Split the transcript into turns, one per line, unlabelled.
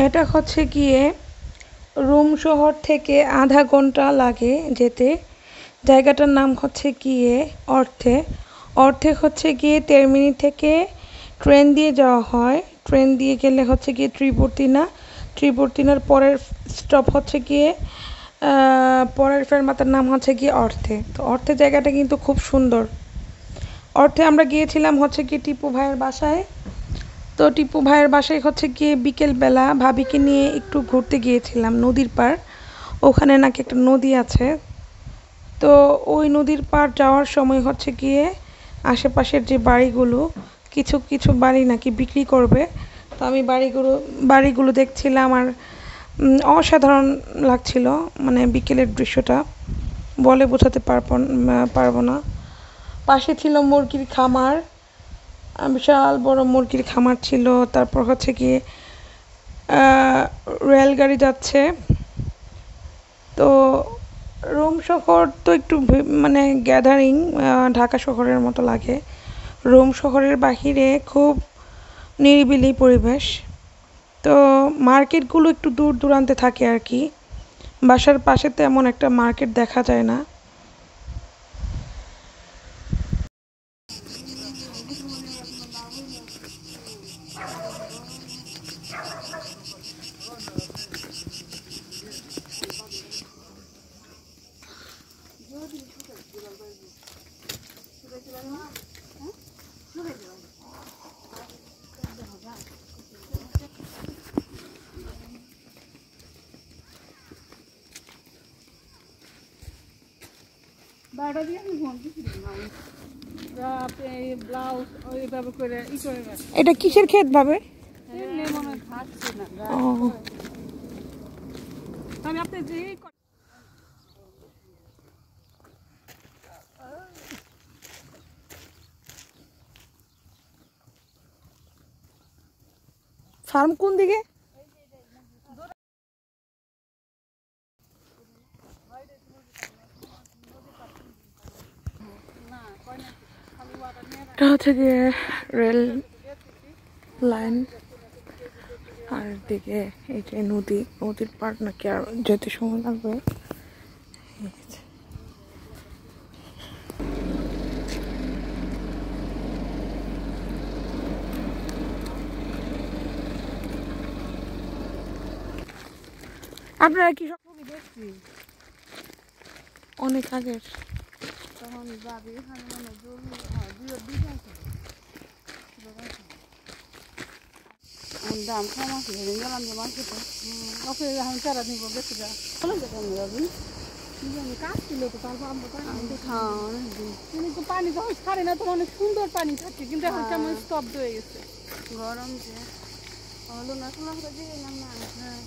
এটা হচ্ছে গিয়ে রোম শহর থেকে আধা ঘন্টা লাগে যেতে। জায়গাটার নাম হচ্ছে গিয়ে অর্থে। অর্থে হচ্ছে গিয়ে তেরমিনি থেকে ট্রেন দিয়ে যাওয়া হয়। ট্রেন দিয়ে গেলে হচ্ছে গিয়ে ত্রিপর্তিনা। ত্রিপর্তিনার পরের স্টপ হচ্ছে গিয়ে পরের ফেরমাতার নাম হচ্ছে গিয়ে অর্থে। তো অর্থে জায়গাটা কিন্তু খুব সুন্দর। অর্থে আমরা গিয়েছিলাম হচ্ছে গিয়ে টিপু ভাইয়ের বাসায়। তো টিপু ভাইয়ের বাসায় হচ্ছে গিয়ে বিকেলবেলা ভাবিকে নিয়ে একটু ঘুরতে গিয়েছিলাম নদীর পাড়। ওখানে নাকি একটা নদী আছে। তো ওই নদীর পাড় যাওয়ার সময় হচ্ছে গিয়ে আশেপাশের যে বাড়িগুলো কিছু কিছু বাড়ি নাকি বিক্রি করবে। তো আমি বাড়িগুলো দেখছিলাম আর অসাধারণ লাগছিল। মানে বিকেলের দৃশ্যটা বলে বোঝাতে পারবো না। পাশে ছিল মুরগির খামার, বিশাল বড় মুরগির খামার ছিল। তারপর হচ্ছে গিয়ে রেলগাড়ি যাচ্ছে। তো রোম শহর তো একটু মানে গ্যাদারিং, ঢাকা শহরের মতো লাগে। রোম শহরের বাহিরে খুব নিরিবিলি পরিবেশ। তো মার্কেটগুলো একটু দূর দূরান্তে থাকে আর কি। বাসার পাশে তেমন একটা মার্কেট দেখা যায় না। এটা কিসের ক্ষেত ভাবে? ফার্ম কোন দিকে? এটা হচ্ছে গিয়ে রেল লাইন, আর দিকে এই যে নদীর পার নাকি আর যেতে সময় লাগবে। আপনারা কি সব ছবি দেখছি অনেক আগের? তখন যাবে এখানে মানে দাম কম আছে গেলাম যে মার্কেটে ওকে এখন চারা নিব বেশি যা যাবি কাজ ছিল তো তারপর আমরা কিন্তু পানি যখন ছাড়ে না তখন অনেক সুন্দর পানি থাকে, কিন্তু এখন কেমন স্তব্ধ হয়ে গেছে। গরম যে হলো না শোনা করে দিয়ে গেলাম না। হ্যাঁ